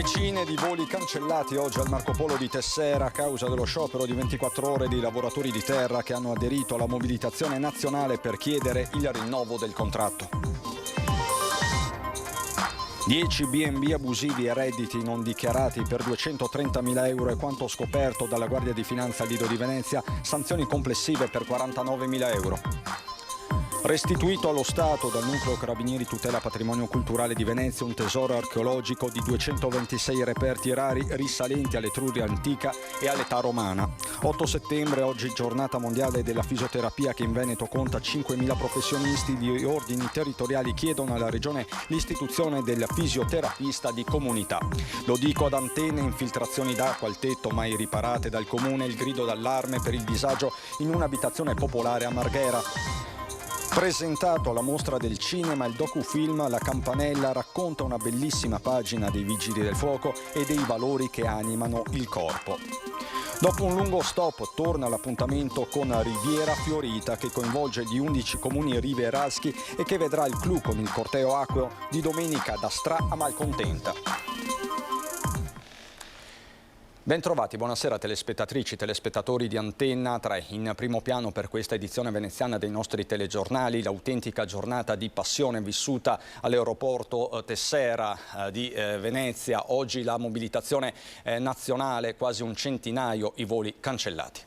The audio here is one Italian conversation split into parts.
Decine di voli cancellati oggi al Marco Polo di Tessera a causa dello sciopero di 24 ore dei lavoratori di terra che hanno aderito alla mobilitazione nazionale per chiedere il rinnovo del contratto. 10 B&B abusivi e redditi non dichiarati per 230.000 euro è quanto scoperto dalla Guardia di Finanza al Lido di Venezia, sanzioni complessive per 49.000 euro. Restituito allo Stato dal Nucleo Carabinieri Tutela Patrimonio Culturale di Venezia un tesoro archeologico di 226 reperti rari risalenti all'Etruria antica e all'età romana. 8 settembre, oggi giornata mondiale della fisioterapia che in Veneto conta 5.000 professionisti di ordini territoriali chiedono alla Regione l'istituzione del fisioterapista di comunità. Lo dico ad Antenne, infiltrazioni d'acqua al tetto mai riparate dal Comune, il grido d'allarme per il disagio in un'abitazione popolare a Marghera. Presentato alla Mostra del Cinema, il docufilm La Campanella racconta una bellissima pagina dei Vigili del Fuoco e dei valori che animano il corpo. Dopo un lungo stop torna l'appuntamento con Riviera Fiorita che coinvolge gli 11 comuni rivieraschi e che vedrà il clou con il corteo acqueo di domenica da Stra a Malcontenta. Bentrovati, buonasera telespettatrici, telespettatori di Antenna 3. In primo piano per questa edizione veneziana dei nostri telegiornali l'autentica giornata di passione vissuta all'aeroporto Tessera di Venezia. Oggi la mobilitazione nazionale, quasi un centinaio i voli cancellati.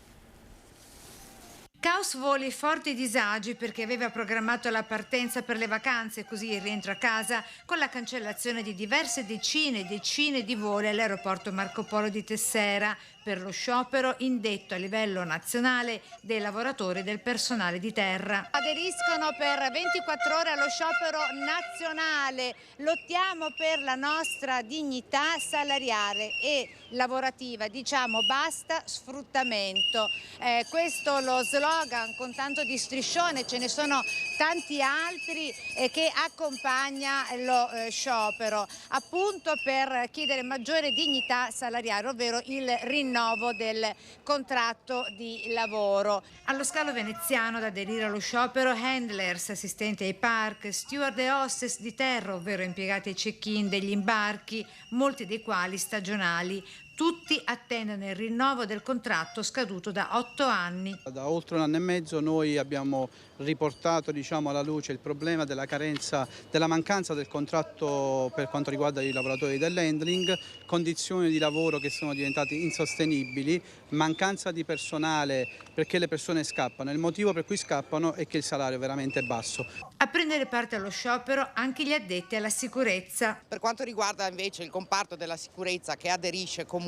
Caos voli e forti disagi perché aveva programmato la partenza per le vacanze, così il rientro a casa con la cancellazione di diverse decine e decine di voli all'aeroporto Marco Polo di Tessera per lo sciopero indetto a livello nazionale dei lavoratori del personale di terra. Aderiscono per 24 ore allo sciopero nazionale, lottiamo per la nostra dignità salariale e lavorativa, diciamo basta sfruttamento. Questo lo slogan con tanto di striscione, ce ne sono tanti altri che accompagna lo sciopero, appunto per chiedere maggiore dignità salariale, ovvero il rinnovo del contratto di lavoro. Allo scalo veneziano ad aderire allo sciopero handlers, assistenti ai park, steward e hostess di terra, ovvero impiegati ai check-in degli imbarchi, molti dei quali stagionali. Tutti attendono il rinnovo del contratto scaduto da 8 anni. Da oltre un anno e mezzo noi abbiamo riportato alla luce il problema della mancanza del contratto per quanto riguarda i lavoratori dell'handling, condizioni di lavoro che sono diventate insostenibili, mancanza di personale perché le persone scappano. Il motivo per cui scappano è che il salario è veramente basso. A prendere parte allo sciopero anche gli addetti alla sicurezza. Per quanto riguarda invece il comparto della sicurezza che aderisce comunque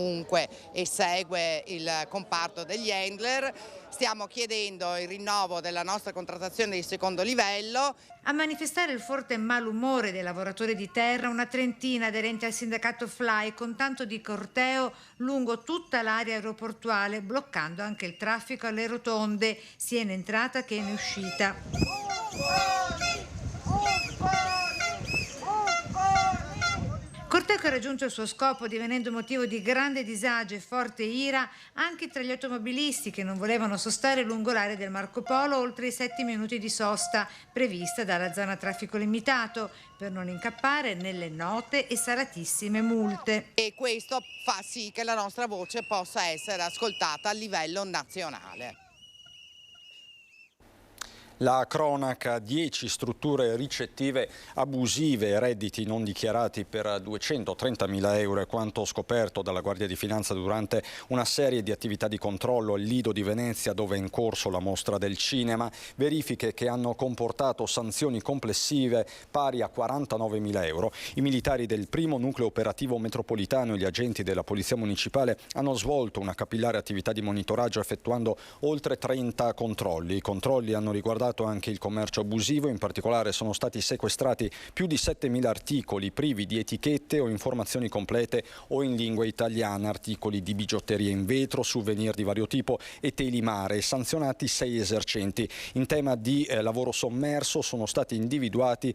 e segue il comparto degli handler, stiamo chiedendo il rinnovo della nostra contrattazione di secondo livello. A manifestare il forte malumore dei lavoratori di terra una trentina aderenti al sindacato Fly con tanto di corteo lungo tutta l'area aeroportuale, bloccando anche il traffico alle rotonde sia in entrata che in uscita. Corteo che ha raggiunto il suo scopo divenendo motivo di grande disagio e forte ira anche tra gli automobilisti che non volevano sostare lungo l'area del Marco Polo oltre i 7 minuti di sosta prevista dalla zona traffico limitato per non incappare nelle note e salatissime multe. E questo fa sì che la nostra voce possa essere ascoltata a livello nazionale. La cronaca, 10 strutture ricettive abusive e redditi non dichiarati per 230.000 euro è quanto scoperto dalla Guardia di Finanza durante una serie di attività di controllo al Lido di Venezia dove è in corso la Mostra del Cinema, verifiche che hanno comportato sanzioni complessive pari a 49.000 euro. I militari del primo nucleo operativo metropolitano e gli agenti della Polizia Municipale hanno svolto una capillare attività di monitoraggio effettuando oltre 30 controlli. I controlli hanno riguardato anche il commercio abusivo, in particolare sono stati sequestrati più di 7.000 articoli privi di etichette o informazioni complete o in lingua italiana, articoli di bigiotteria in vetro, souvenir di vario tipo e teli mare, sanzionati 6 esercenti. In tema di lavoro sommerso sono state individuate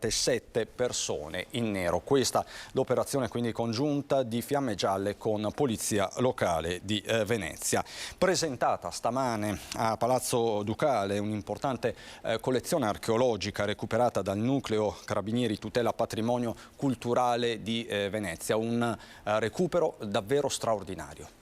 7 persone in nero. Questa l'operazione quindi congiunta di Fiamme Gialle con Polizia Locale di Venezia. Presentata stamane a Palazzo Ducale locale, un'importante collezione archeologica recuperata dal Nucleo Carabinieri Tutela Patrimonio Culturale di Venezia, un recupero davvero straordinario.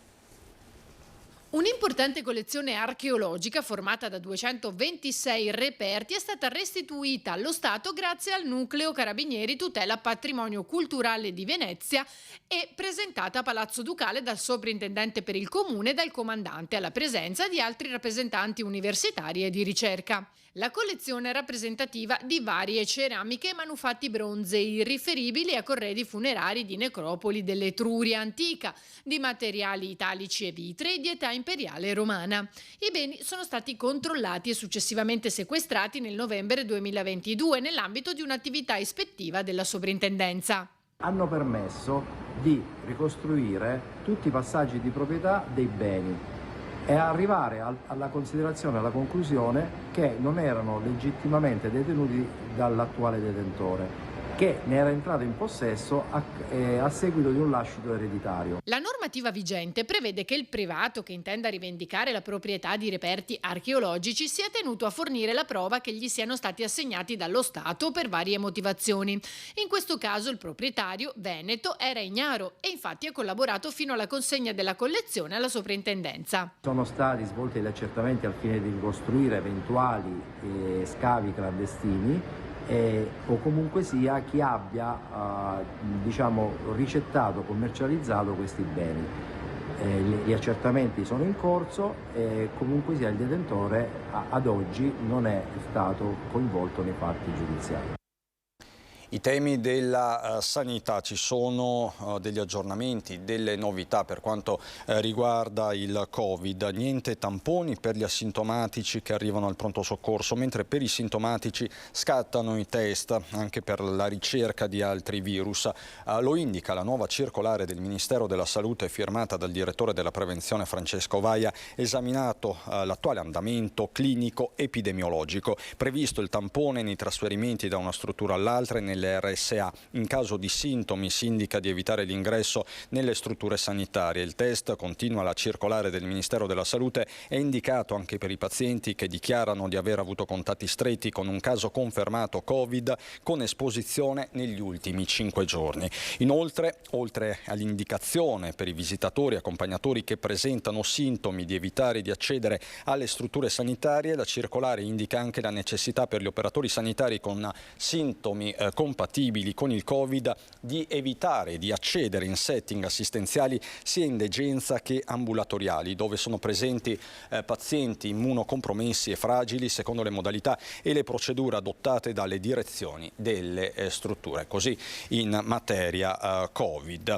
Un'importante collezione archeologica formata da 226 reperti è stata restituita allo Stato grazie al Nucleo Carabinieri Tutela Patrimonio Culturale di Venezia e presentata a Palazzo Ducale dal sovrintendente per il comune e dal comandante, alla presenza di altri rappresentanti universitari e di ricerca. La collezione è rappresentativa di varie ceramiche e manufatti bronzei riferibili a corredi funerari di necropoli dell'Etruria antica, di materiali italici e vitrei di età imperiale romana. I beni sono stati controllati e successivamente sequestrati nel novembre 2022 nell'ambito di un'attività ispettiva della sovrintendenza. Hanno permesso di ricostruire tutti i passaggi di proprietà dei beni e arrivare alla considerazione, alla conclusione che non erano legittimamente detenuti dall'attuale detentore, che ne era entrato in possesso a seguito di un lascito ereditario. La normativa vigente prevede che il privato che intenda rivendicare la proprietà di reperti archeologici sia tenuto a fornire la prova che gli siano stati assegnati dallo Stato per varie motivazioni. In questo caso il proprietario, veneto, era ignaro e infatti ha collaborato fino alla consegna della collezione alla sovrintendenza. Sono stati svolti gli accertamenti al fine di ricostruire eventuali scavi clandestini o comunque sia chi abbia ricettato, commercializzato questi beni. Gli accertamenti sono in corso e comunque sia il detentore ad oggi non è stato coinvolto nei fatti giudiziari. I temi della sanità, ci sono degli aggiornamenti, delle novità per quanto riguarda il Covid. Niente tamponi per gli asintomatici che arrivano al pronto soccorso, mentre per i sintomatici scattano i test anche per la ricerca di altri virus. Lo indica la nuova circolare del Ministero della Salute firmata dal direttore della prevenzione Francesco Vaia, esaminato l'attuale andamento clinico epidemiologico. Previsto il tampone nei trasferimenti da una struttura all'altra e nelle RSA. In caso di sintomi si indica di evitare l'ingresso nelle strutture sanitarie. Il test, continua la circolare del Ministero della Salute, è indicato anche per i pazienti che dichiarano di aver avuto contatti stretti con un caso confermato Covid con esposizione negli ultimi 5 giorni. Inoltre, oltre all'indicazione per i visitatori e accompagnatori che presentano sintomi di evitare di accedere alle strutture sanitarie, la circolare indica anche la necessità per gli operatori sanitari con sintomi compatibili con il Covid di evitare di accedere in setting assistenziali sia in degenza che ambulatoriali, dove sono presenti pazienti immunocompromessi e fragili secondo le modalità e le procedure adottate dalle direzioni delle strutture. Così in materia Covid.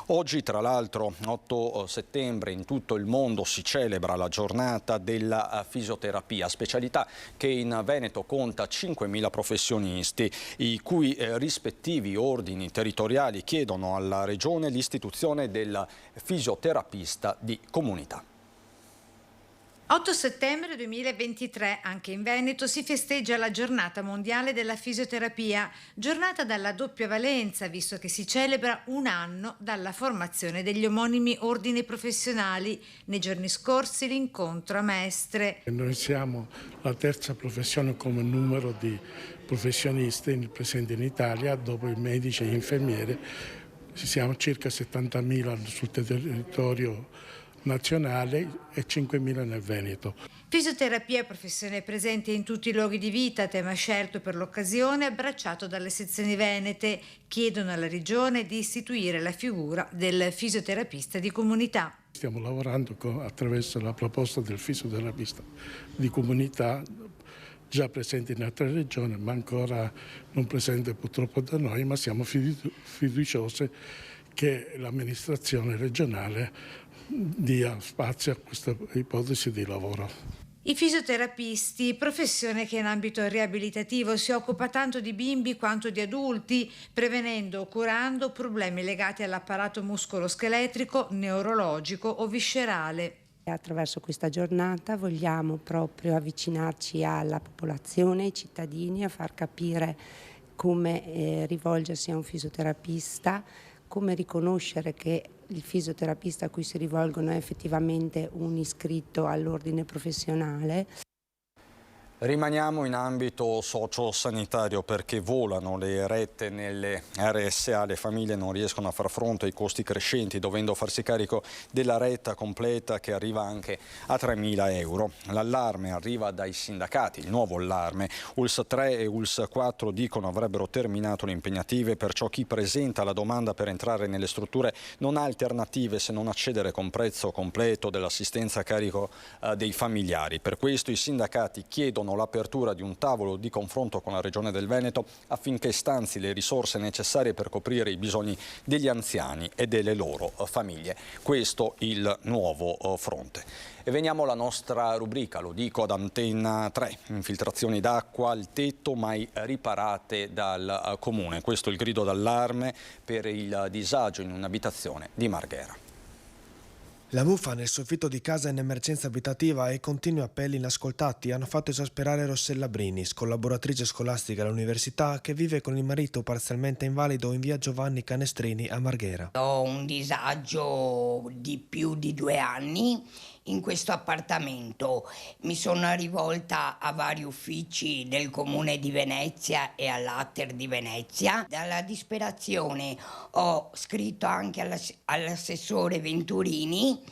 Oggi, tra l'altro, 8 settembre, in tutto il mondo si celebra la giornata della fisioterapia, specialità che in Veneto conta 5.000 professionisti, i cui rispettivi ordini territoriali chiedono alla Regione l'istituzione del fisioterapista di comunità. 8 settembre 2023, anche in Veneto, si festeggia la giornata mondiale della fisioterapia, giornata dalla doppia valenza, visto che si celebra un anno dalla formazione degli omonimi ordini professionali. Nei giorni scorsi l'incontro a Mestre. Noi siamo la terza professione come numero di professionisti presenti in Italia, dopo i medici e gli infermieri. Siamo circa 70.000 sul territorio nazionale e 5.000 nel Veneto. Fisioterapia è professione presente in tutti i luoghi di vita, tema scelto per l'occasione, abbracciato dalle sezioni venete. Chiedono alla Regione di istituire la figura del fisioterapista di comunità. Stiamo lavorando attraverso la proposta del fisioterapista di comunità, già presente in altre regioni, ma ancora non presente purtroppo da noi, ma siamo fiduciosi che l'amministrazione regionale dia spazio a questa ipotesi di lavoro. I fisioterapisti, professione che in ambito riabilitativo si occupa tanto di bimbi quanto di adulti, prevenendo o curando problemi legati all'apparato muscoloscheletrico, neurologico o viscerale. Attraverso questa giornata vogliamo proprio avvicinarci alla popolazione, ai cittadini, a far capire come rivolgersi a un fisioterapista, come riconoscere che il fisioterapista a cui si rivolgono è effettivamente un iscritto all'ordine professionale. Rimaniamo in ambito sociosanitario perché volano le rette nelle RSA, le famiglie non riescono a far fronte ai costi crescenti dovendo farsi carico della retta completa che arriva anche a 3.000 euro. L'allarme arriva dai sindacati, il nuovo allarme. ULSS 3 e ULSS 4 dicono avrebbero terminato le impegnative, perciò chi presenta la domanda per entrare nelle strutture non ha alternative se non accedere con prezzo completo dell'assistenza a carico dei familiari. Per questo i sindacati chiedono l'apertura di un tavolo di confronto con la Regione del Veneto affinché stanzi le risorse necessarie per coprire i bisogni degli anziani e delle loro famiglie. Questo il nuovo fronte. E veniamo alla nostra rubrica, lo dico ad Antenna 3, infiltrazioni d'acqua al tetto mai riparate dal Comune. Questo è il grido d'allarme per il disagio in un'abitazione di Marghera. La muffa nel soffitto di casa in emergenza abitativa e i continui appelli inascoltati hanno fatto esasperare Rossella Brinis, collaboratrice scolastica all'università che vive con il marito parzialmente invalido in via Giovanni Canestrini a Marghera. Ho un disagio di più di 2 anni in questo appartamento. Mi sono rivolta a vari uffici del Comune di Venezia e all'Atter di Venezia. Dalla disperazione ho scritto anche all'assessore Venturini.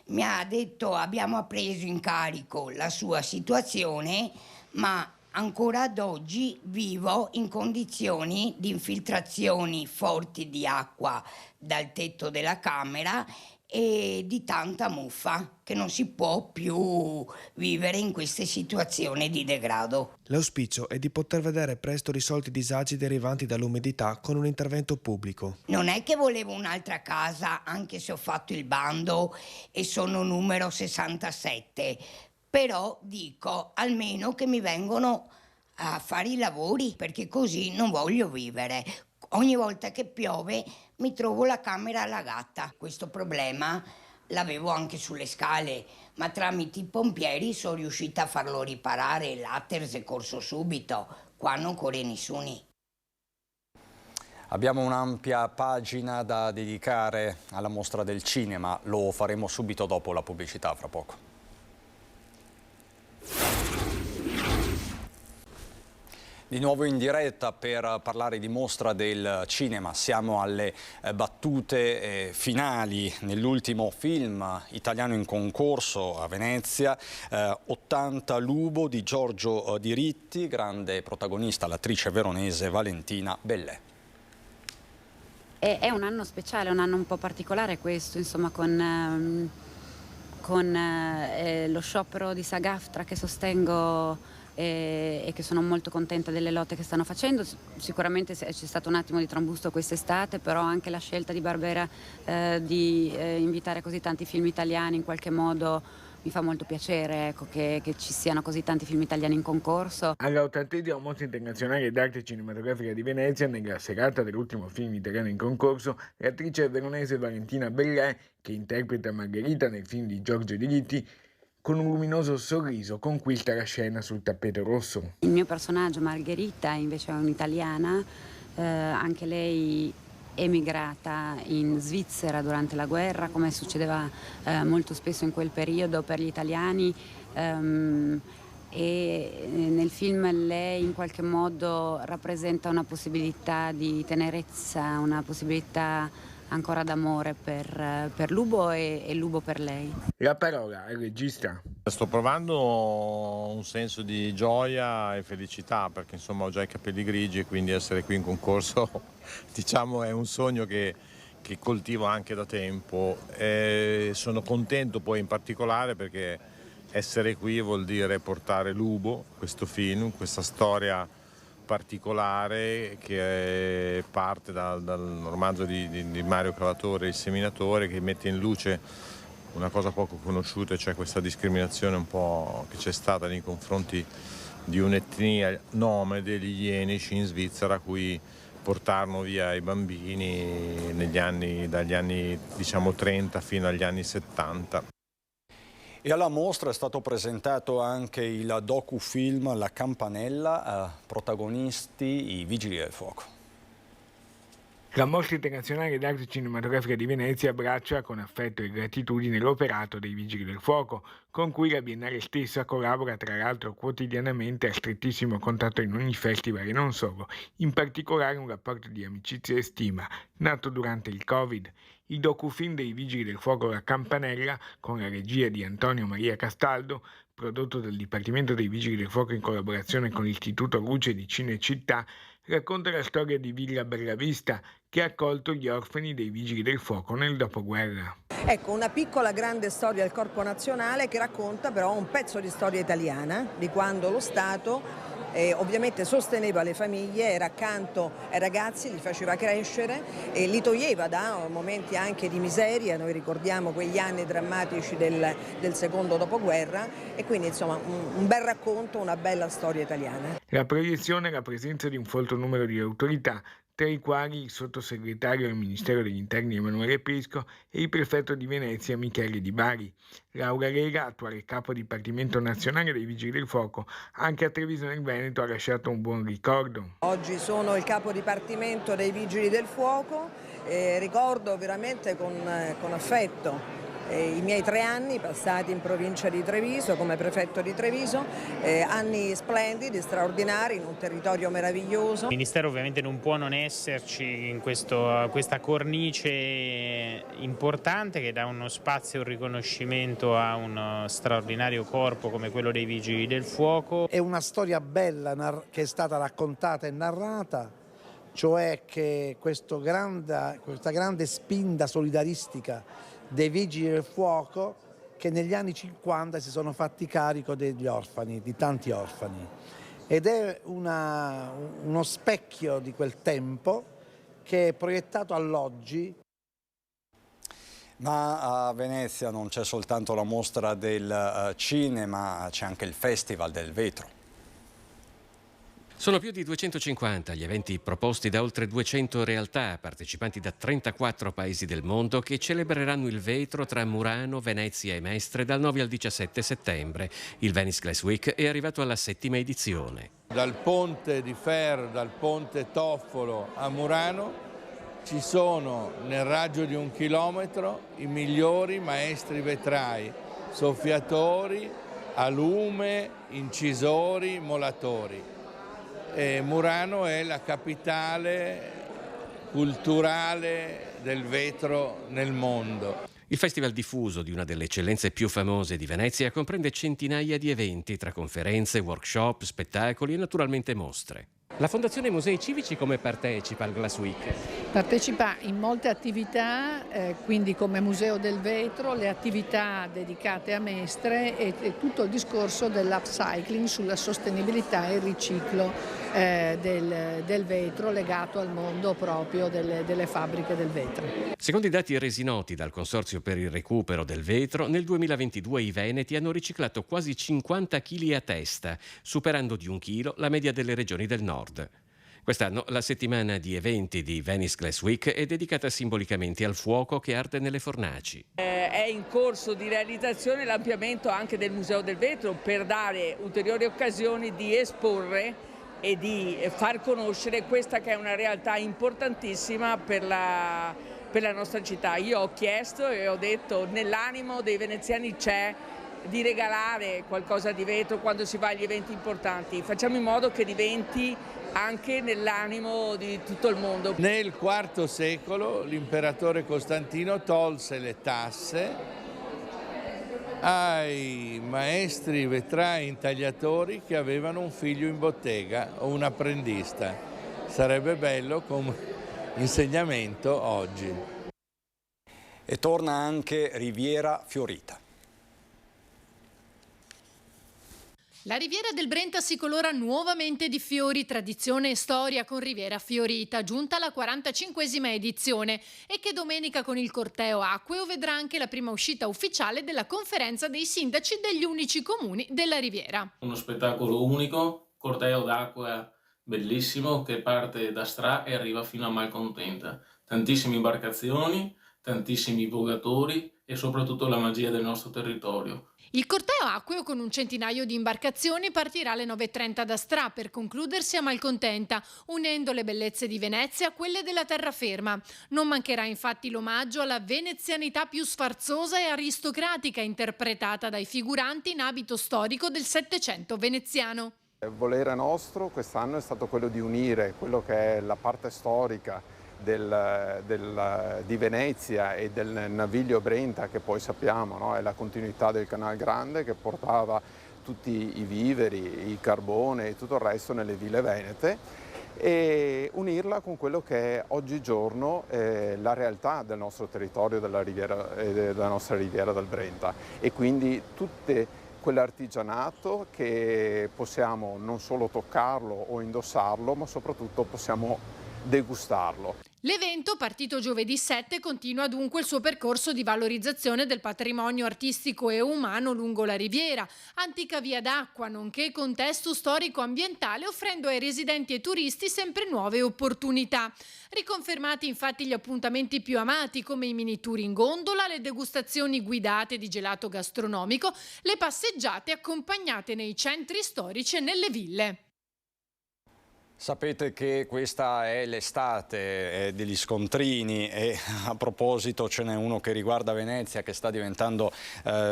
Mi ha detto: abbiamo preso in carico la sua situazione, ma ancora ad oggi vivo in condizioni di infiltrazioni forti di acqua dal tetto della camera e di tanta muffa, che non si può più vivere in queste situazioni di degrado. L'auspicio è di poter vedere presto risolti i disagi derivanti dall'umidità con un intervento pubblico. Non è che volevo un'altra casa, anche se ho fatto il bando e sono numero 67, però dico almeno che mi vengono a fare i lavori, perché così non voglio vivere. Ogni volta che piove mi trovo la camera allagata. Questo problema l'avevo anche sulle scale, ma tramite i pompieri sono riuscita a farlo riparare. L'Atter è corso subito, qua non corre nessuno. Abbiamo un'ampia pagina da dedicare alla mostra del cinema, lo faremo subito dopo la pubblicità, fra poco. Di nuovo in diretta per parlare di mostra del cinema. Siamo alle battute finali nell'ultimo film italiano in concorso a Venezia, 80 Lubo di Giorgio Diritti, grande protagonista l'attrice veronese Valentina Bellè. È un anno speciale, un anno un po' particolare questo, insomma, con lo sciopero di SAG-AFTRA che sostengo e che sono molto contenta delle lotte che stanno facendo. Sicuramente c'è stato un attimo di trambusto quest'estate, però anche la scelta di Barbera di invitare così tanti film italiani in qualche modo mi fa molto piacere, ecco, che ci siano così tanti film italiani in concorso. Alla 80ª Mostra Internazionale d'Arte Cinematografica di Venezia, nella serata dell'ultimo film italiano in concorso, l'attrice veronese Valentina Bellè, che interpreta Margherita nel film di Giorgio Diritti, con un luminoso sorriso conquista la scena sul tappeto rosso. Il mio personaggio, Margherita, invece è un'italiana, anche lei emigrata in Svizzera durante la guerra, come succedeva molto spesso in quel periodo per gli italiani, e nel film lei in qualche modo rappresenta una possibilità di tenerezza, una possibilità ancora d'amore per Lubo e Lubo per lei. La parola al regista. Sto provando un senso di gioia e felicità, perché insomma ho già i capelli grigi e quindi essere qui in concorso diciamo è un sogno che coltivo anche da tempo. E sono contento poi in particolare perché essere qui vuol dire portare Lubo, questo film, questa storia particolare che parte dal romanzo di Mario Cavatore, Il seminatore, che mette in luce una cosa poco conosciuta, cioè questa discriminazione un po' che c'è stata nei confronti di un'etnia nomade degli Ienici in Svizzera, a cui portarono via i bambini dagli anni diciamo 30 fino agli anni 70. E alla mostra è stato presentato anche il docufilm La Campanella, protagonisti i Vigili del Fuoco. La Mostra Internazionale d'Arte Cinematografica di Venezia abbraccia con affetto e gratitudine l'operato dei Vigili del Fuoco, con cui la Biennale stessa collabora tra l'altro quotidianamente a strettissimo contatto in ogni festival e non solo, in particolare un rapporto di amicizia e stima, nato durante il Covid. Il docufilm dei Vigili del Fuoco La Campanella, con la regia di Antonio Maria Castaldo, prodotto dal Dipartimento dei Vigili del Fuoco in collaborazione con l'Istituto Luce di Cinecittà, racconta la storia di Villa Bellavista, che ha accolto gli orfani dei Vigili del Fuoco nel dopoguerra. Ecco, una piccola grande storia del Corpo Nazionale che racconta però un pezzo di storia italiana, di quando lo Stato ovviamente sosteneva le famiglie, era accanto ai ragazzi, li faceva crescere e li toglieva da momenti anche di miseria. Noi ricordiamo quegli anni drammatici del secondo dopoguerra e quindi insomma un bel racconto, una bella storia italiana. La proiezione è la presenza di un folto numero di autorità, tra i quali il sottosegretario al Ministero degli Interni Emanuele Prisco e il prefetto di Venezia Michele Di Bari. Laura Lega, attuale capo dipartimento nazionale dei Vigili del Fuoco, anche a Treviso nel Veneto ha lasciato un buon ricordo. Oggi sono il capo dipartimento dei Vigili del Fuoco, ricordo veramente con affetto i miei 3 anni passati in provincia di Treviso come prefetto di Treviso, anni splendidi, straordinari, in un territorio meraviglioso. Il Ministero ovviamente non può non esserci in questa cornice importante che dà uno spazio e un riconoscimento a uno straordinario corpo come quello dei Vigili del Fuoco. È una storia bella che è stata raccontata e narrata, cioè che questa grande spinta solidaristica dei Vigili del Fuoco che negli anni 50 si sono fatti carico degli orfani, di tanti orfani, ed è uno specchio di quel tempo che è proiettato all'oggi. Ma a Venezia non c'è soltanto la mostra del cinema, c'è anche il Festival del Vetro. Sono più di 250 gli eventi proposti da oltre 200 realtà, partecipanti da 34 paesi del mondo, che celebreranno il vetro tra Murano, Venezia e Mestre dal 9 al 17 settembre. Il Venice Glass Week è arrivato alla 7ª edizione. Dal ponte di Ferro, dal ponte Toffolo a Murano, ci sono nel raggio di 1 chilometro i migliori maestri vetrai, soffiatori, alume, incisori, molatori. Murano è la capitale culturale del vetro nel mondo. Il festival diffuso di una delle eccellenze più famose di Venezia comprende centinaia di eventi tra conferenze, workshop, spettacoli e naturalmente mostre. La Fondazione Musei Civici come partecipa al Glass Week? Partecipa in molte attività, quindi come Museo del Vetro, le attività dedicate a Mestre e tutto il discorso dell'upcycling sulla sostenibilità e il riciclo del vetro legato al mondo proprio delle fabbriche del vetro. Secondo i dati resi noti dal Consorzio per il recupero del vetro, nel 2022 i veneti hanno riciclato quasi 50 kg a testa, superando di 1 chilo la media delle regioni del nord. Quest'anno la settimana di eventi di Venice Glass Week è dedicata simbolicamente al fuoco che arde nelle fornaci. È in corso di realizzazione l'ampliamento anche del Museo del Vetro per dare ulteriori occasioni di esporre e di far conoscere questa che è una realtà importantissima per la nostra città. Io ho chiesto e ho detto nell'animo dei veneziani c'è di regalare qualcosa di vetro quando si va agli eventi importanti. Facciamo in modo che diventi anche nell'animo di tutto il mondo. Nel IV secolo l'imperatore Costantino tolse le tasse ai maestri vetrai intagliatori che avevano un figlio in bottega o un apprendista. Sarebbe bello come insegnamento oggi. E torna anche Riviera Fiorita. La Riviera del Brenta si colora nuovamente di fiori, tradizione e storia con Riviera Fiorita, giunta alla 45esima edizione e che domenica con il corteo acqueo vedrà anche la prima uscita ufficiale della conferenza dei sindaci degli unici comuni della Riviera. Uno spettacolo unico, corteo d'acqua bellissimo che parte da Stra e arriva fino a Malcontenta. Tantissime imbarcazioni, tantissimi vogatori e soprattutto la magia del nostro territorio. Il corteo acqueo con un centinaio di imbarcazioni partirà alle 9:30 da Stra per concludersi a Malcontenta, unendo le bellezze di Venezia a quelle della terraferma. Non mancherà infatti l'omaggio alla venezianità più sfarzosa e aristocratica interpretata dai figuranti in abito storico del Settecento veneziano. Il volere nostro quest'anno è stato quello di unire quello che è la parte storica di Venezia e del Naviglio Brenta, che poi sappiamo, no? È la continuità del Canal Grande che portava tutti i viveri, il carbone e tutto il resto nelle ville venete, e unirla con quello che è oggigiorno la realtà del nostro territorio, della nostra riviera del Brenta, e quindi tutte quell'artigianato che possiamo non solo toccarlo o indossarlo, ma soprattutto possiamo degustarlo. L'evento, partito giovedì 7, continua dunque il suo percorso di valorizzazione del patrimonio artistico e umano lungo la riviera, antica via d'acqua, nonché contesto storico-ambientale, offrendo ai residenti e turisti sempre nuove opportunità. Riconfermati infatti gli appuntamenti più amati, come i mini tour in gondola, le degustazioni guidate di gelato gastronomico, le passeggiate accompagnate nei centri storici e nelle ville. Sapete che questa è l'estate degli scontrini, e a proposito ce n'è uno che riguarda Venezia che sta diventando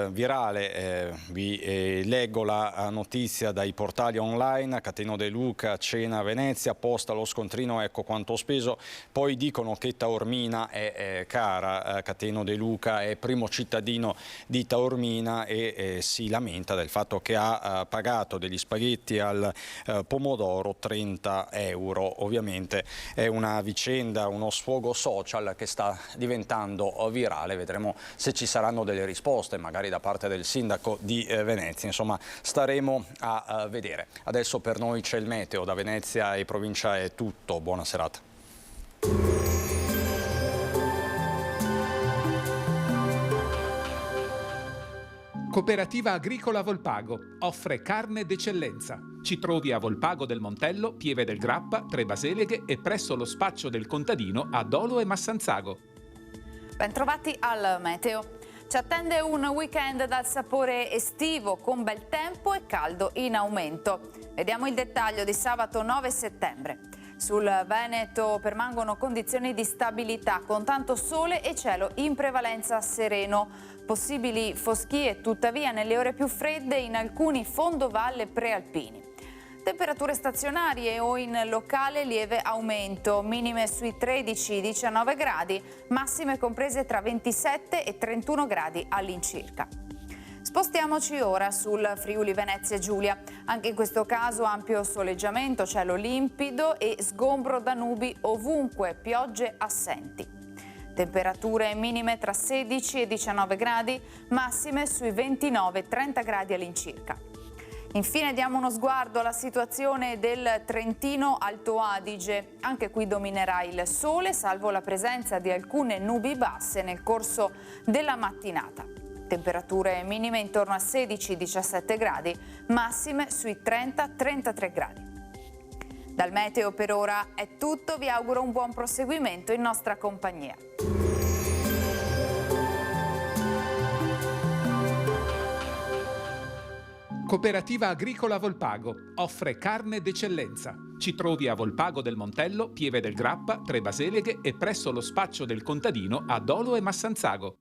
virale. Vi leggo la notizia dai portali online: Cateno De Luca, cena a Venezia, posta lo scontrino, ecco quanto ho speso. Poi dicono che Taormina è cara, Cateno De Luca è primo cittadino di Taormina e si lamenta del fatto che ha pagato degli spaghetti al pomodoro 30 euro. Ovviamente è una vicenda, uno sfogo social che sta diventando virale. Vedremo se ci saranno delle risposte, magari da parte del sindaco di Venezia. Insomma, staremo a vedere. Adesso per noi c'è il meteo. Da Venezia e provincia è tutto. Buona serata. Cooperativa Agricola Volpago offre carne d'eccellenza. Ci trovi a Volpago del Montello, Pieve del Grappa, Tre Baseleghe e presso lo spaccio del contadino a Dolo e Massanzago. Bentrovati al meteo. Ci attende un weekend dal sapore estivo con bel tempo e caldo in aumento. Vediamo il dettaglio di sabato 9 settembre. Sul Veneto permangono condizioni di stabilità con tanto sole e cielo in prevalenza sereno. Possibili foschie tuttavia nelle ore più fredde in alcuni fondovalle prealpini. Temperature stazionarie o in locale lieve aumento, minime sui 13-19 gradi, massime comprese tra 27 e 31 gradi all'incirca. Spostiamoci ora sul Friuli Venezia Giulia. Anche in questo caso ampio soleggiamento, cielo limpido e sgombro da nubi ovunque, piogge assenti. Temperature minime tra 16 e 19 gradi, massime sui 29-30 gradi all'incirca. Infine diamo uno sguardo alla situazione del Trentino Alto Adige. Anche qui dominerà il sole, salvo la presenza di alcune nubi basse nel corso della mattinata. Temperature minime intorno a 16-17 gradi, massime sui 30-33 gradi. Dal meteo per ora è tutto, vi auguro un buon proseguimento in nostra compagnia. Cooperativa Agricola Volpago offre carne d'eccellenza. Ci trovi a Volpago del Montello, Pieve del Grappa, Tre Baseleghe e presso lo spaccio del contadino a Dolo e Massanzago.